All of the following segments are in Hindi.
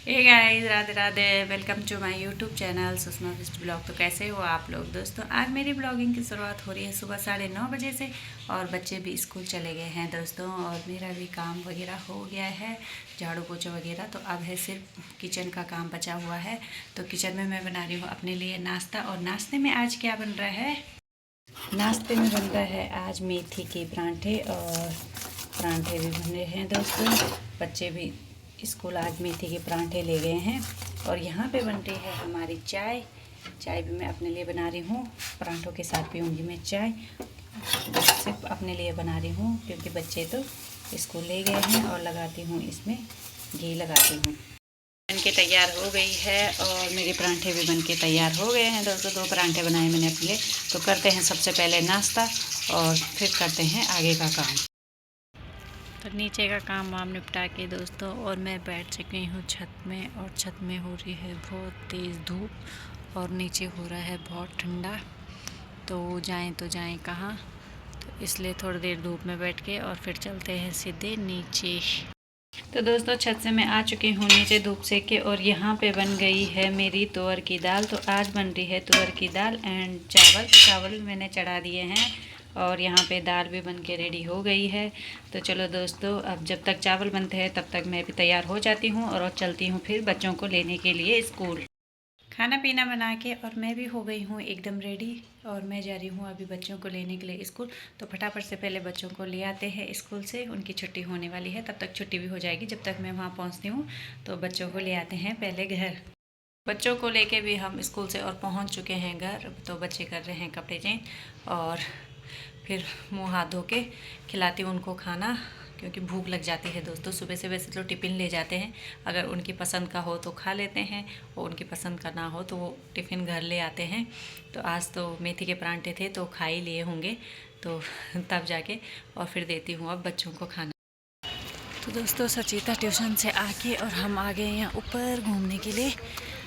Hey guys, Radhe Radhe. Welcome to my YouTube channel Sushma Bisht blog. तो कैसे हो आप लोग दोस्तों। आज मेरी ब्लॉगिंग की शुरुआत हो रही है सुबह 9:30 बजे से और बच्चे भी स्कूल चले गए हैं दोस्तों। और मेरा भी काम वगैरह हो गया है, झाड़ू पोछा वगैरह। तो अब है सिर्फ किचन का काम बचा हुआ है। तो किचन में मैं बना रही हूँ अपने लिए नाश्ता। और नाश्ते में आज क्या बन रहा है, नाश्ते में बन रहा है आज मेथी के परांठे। और परांठे भी बन रहे हैं दोस्तों। बच्चे भी स्कूल आज मेथी के परांठे ले गए हैं। और यहाँ पे बन रही है हमारी चाय। चाय भी मैं अपने लिए बना रही हूँ, परांठों के साथ पीऊँगी मैं चाय। सिर्फ अपने लिए बना रही हूँ क्योंकि बच्चे तो स्कूल ले गए हैं। और लगाती हूँ इसमें घी लगाती हूँ। बन के तैयार हो गई है और मेरे परांठे भी बन के तैयार हो गए हैं दोस्तों। 2 परांठे बनाए मैंने अपने लिए। तो करते हैं सबसे पहले नाश्ता और फिर करते हैं आगे का काम। तो नीचे का काम वाम निपटा के दोस्तों और मैं बैठ चुकी हूँ छत में। और छत में हो रही है बहुत तेज़ धूप और नीचे हो रहा है बहुत ठंडा। तो जाएं कहाँ। तो इसलिए थोड़ी देर धूप में बैठ के और फिर चलते हैं सीधे नीचे। तो दोस्तों छत से मैं आ चुकी हूँ नीचे धूप से के। और यहाँ पे बन गई है मेरी तुअर की दाल। तो आज बन रही है तुअर की दाल एंड चावल। चावल भी मैंने चढ़ा दिए हैं और यहाँ पे दाल भी बन के रेडी हो गई है। तो चलो दोस्तों, अब जब तक चावल बनते हैं तब तक मैं भी तैयार हो जाती हूँ और चलती हूँ फिर बच्चों को लेने के लिए स्कूल। खाना पीना बना के और मैं भी हो गई हूँ एकदम रेडी। और मैं जा रही हूँ अभी बच्चों को लेने के लिए स्कूल। तो फटाफट से पहले बच्चों को ले आते हैं स्कूल से। उनकी छुट्टी होने वाली है, तब तक छुट्टी भी हो जाएगी जब तक मैं वहाँ पहुँचती हूँ। तो बच्चों को ले आते हैं पहले घर। बच्चों को लेके भी हम स्कूल से और पहुँच चुके हैं घर। तो बच्चे कर रहे हैं कपड़े चेंज और फिर मुँह हाथ धो के खिलाती हूँ उनको खाना, क्योंकि भूख लग जाती है दोस्तों। सुबह से वैसे तो टिफ़िन ले जाते हैं, अगर उनकी पसंद का हो तो खा लेते हैं और उनकी पसंद का ना हो तो वो टिफ़िन घर ले आते हैं। तो आज तो मेथी के परांठे थे तो खा ही लिए होंगे, तो तब जाके और फिर देती हूँ अब बच्चों को खाना। तो दोस्तों सचिता ट्यूशन से आके और हम आ गए यहाँ ऊपर घूमने के लिए।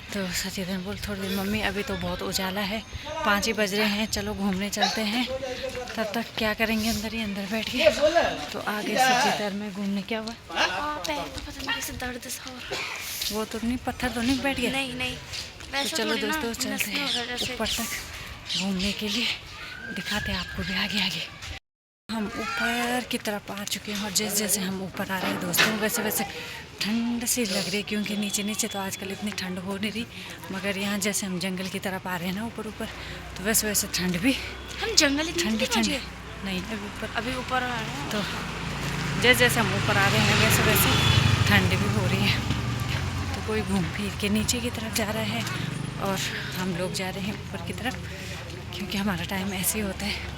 तो सचिता ने बोल थोड़ी देर मम्मी अभी तो बहुत उजाला है, 5 ही बज रहे हैं, चलो घूमने चलते हैं। तब तक क्या करेंगे, अंदर ही अंदर बैठ के। तो आगे सचिता में घूमने क्या हुआ, पैर तो पता नहीं कैसे दर्द सा हो रहा। वो तो नहीं, पत्थर तो नहीं बैठ गया। नहीं तो चलो दोस्तों चलते हैं ऊपर तक घूमने के लिए, दिखाते हैं आपको भी आगे आगे। हम ऊपर की तरफ आ चुके हैं और जैसे जैसे हम ऊपर आ रहे हैं दोस्तों वैसे वैसे ठंड सी लग रही है, क्योंकि नीचे नीचे तो आजकल इतनी ठंड हो नहीं रही। मगर यहाँ जैसे हम जंगल की तरफ आ रहे हैं ना ऊपर तो वैसे वैसे ठंड भी, हम जंगल ठंडी ठंडी नहीं अभी ऊपर आ रहे हैं। तो जैसे जैसे हम ऊपर आ रहे हैं वैसे वैसे ठंड भी हो रही है। तो कोई घूम फिर के नीचे की तरफ जा रहा है और हम लोग जा रहे हैं ऊपर की तरफ, क्योंकि हमारा टाइम ऐसे ही होता है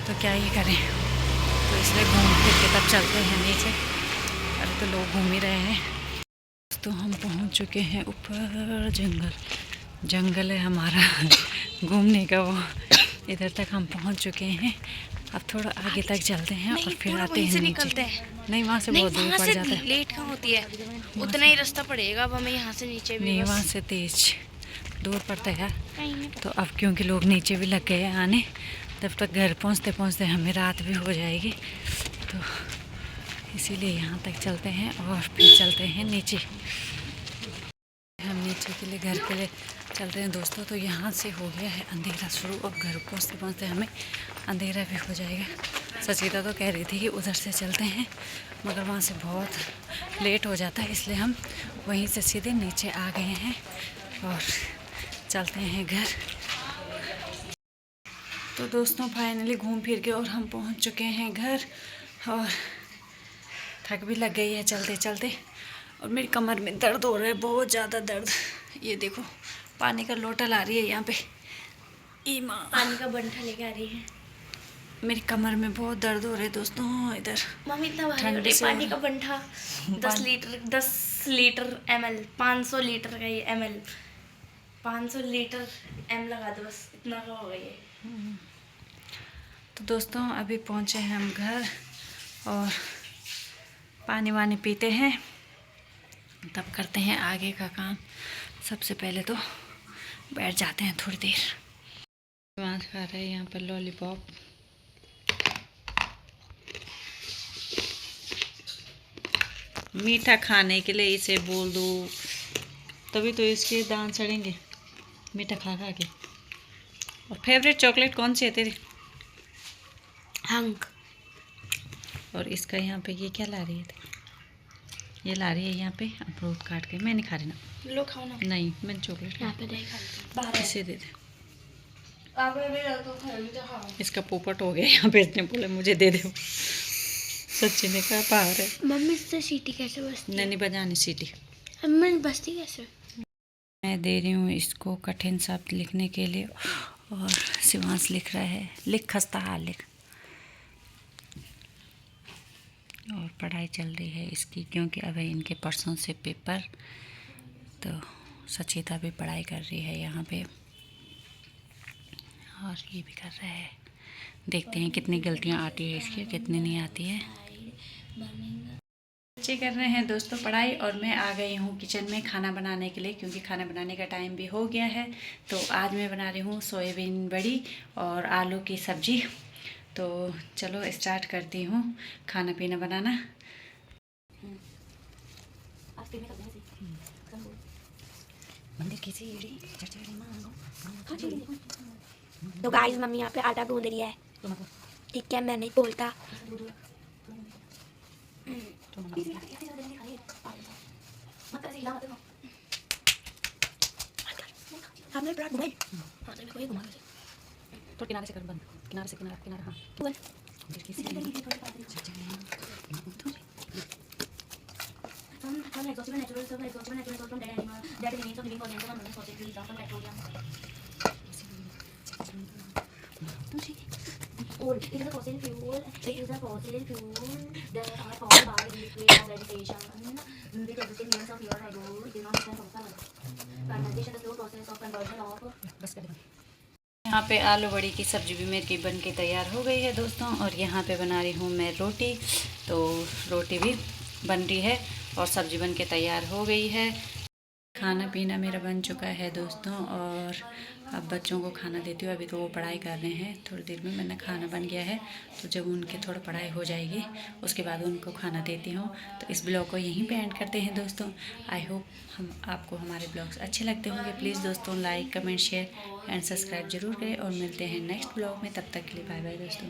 तो क्या ही करें। तो इसलिए घूम फिर के तब चलते हैं नीचे। अरे तो लोग घूम ही रहे हैं। तो हम पहुंच चुके हैं ऊपर, जंगल है हमारा घूमने का वो। इधर तक हम पहुंच चुके हैं। अब थोड़ा आगे तक चलते हैं और फिर आते हैं नीचे। नहीं वहाँ से बहुत दूर पड़ जाता है, लेट कहाँ होती है, उतना ही रास्ता पड़ेगा अब हमें यहाँ से नीचे भी। नहीं वहाँ से तेज दूर पड़ता है यार। तो अब क्योंकि लोग नीचे भी लग गए आने, तब तक घर पहुँचते पहुँचते हमें रात भी हो जाएगी। तो इसीलिए यहाँ तक चलते हैं और फिर चलते हैं नीचे। हम नीचे के लिए घर के लिए चल रहे हैं दोस्तों। तो यहाँ से हो गया है अंधेरा शुरू और घर पहुँचते पहुँचते हमें अंधेरा भी हो जाएगा। सचिता तो कह रही थी कि उधर से चलते हैं, मगर वहाँ से बहुत लेट हो जाता है, इसलिए हम वहीं से सीधे नीचे आ गए हैं और चलते हैं घर। तो दोस्तों फाइनली घूम फिर के और हम पहुंच चुके हैं घर और थक भी लग गई है चलते चलते। और मेरी कमर में दर्द हो रहा है, बहुत ज़्यादा दर्द। ये देखो पानी का लोटा ला रही है यहाँ पे, ईमा पानी का बंठा लेके आ रही है। मेरी कमर में बहुत दर्द हो रहा है दोस्तों इधर। मम्मी इतना भारी पानी का बंठा 10 लीटर ml 500 लीटर का ये ml 500 लीटर m लगा दो बस, इतना का हो गया ये। तो दोस्तों अभी पहुँचे हैं हम घर और पानी वानी पीते हैं, तब करते हैं आगे का काम। सबसे पहले तो बैठ जाते हैं थोड़ी देर। मांस खा रहे हैं यहाँ पर लॉलीपॉप। मीठा खाने के लिए इसे बोल दो तभी तो इसके दांत सड़ेंगे मीठा खा खा के। और फेवरेट चॉकलेट कौन सी है तेरी? हंक। और इसका यहाँ पे ये क्या ला रही है? ये ला रही है यहाँ पे अमरूद काट के। मैं नहीं खा रही ना। लो खाओ ना। नहीं, मैं चॉकलेट यहाँ पे नहीं खाते। इसे दे दे। आप तो खाओ। इसका पोपट हो गया यहाँ पे, इसने बोला मुझे दे दो। सच्ची ने कहा बाहर है। मम्मी इससे सीटी कैसे बजती है? नहीं बजानी सीटी। मम्मी बजती कैसे? मैं दे रही हूँ इसको कठिन शब्द लिखने के लिए और शिवांश लिख रहा है लिख खस्ता हाल लिख। और पढ़ाई चल रही है इसकी, क्योंकि अब है इनके परसों से पेपर, तो सचेता भी पढ़ाई कर रही है यहाँ पे और ये भी कर रहा है। देखते हैं कितनी गलतियाँ आती है इसकी, कितनी नहीं आती है। बच्चे कर रहे हैं दोस्तों पढ़ाई और मैं आ गई हूँ किचन में खाना बनाने के लिए, क्योंकि खाना बनाने का टाइम भी हो गया है। तो आज मैं बना रही हूँ सोयाबीन बड़ी और आलू की सब्जी। तो चलो स्टार्ट करती हूँ खाना पीना बनाना। तो गाइस मम्मी यहाँ पे आटा गूंद रही है, ठीक है, मैं नहीं बोलता। आपने ब्रेड घुमाई? हाँ तो कोई घुमा तो किनारे से कर बंद, किनारे से किनारे हाँ। It is a fossil fuel. It is a fossil fuel that are formed by the heat of vegetation, which existed millions of years ago. It is not different from sun. Condensation, the slow process of conversion of. यहाँ पे आलू बड़ी की सब्जी भी मेरी बन के तैयार हो गई है दोस्तों। और यहाँ पे बना रही हूँ मैं रोटी, तो रोटी भी बन रही है और सब्जी बन के तैयार हो गई है। खाना पीना मेरा बन चुका है दोस्तों और अब बच्चों को खाना देती हूँ। अभी तो वो पढ़ाई कर रहे हैं, थोड़ी देर में मेरा खाना बन गया है, तो जब उनकी थोड़ा पढ़ाई हो जाएगी उसके बाद उनको खाना देती हूँ। तो इस ब्लॉग को यहीं पे एंड करते हैं दोस्तों। आई होप हम आपको हमारे ब्लॉग्स अच्छे लगते होंगे। प्लीज़ दोस्तों like comment share and subscribe जरूर करें और मिलते हैं नेक्स्ट ब्लॉग में। तब तक के लिए बाय बाय दोस्तों।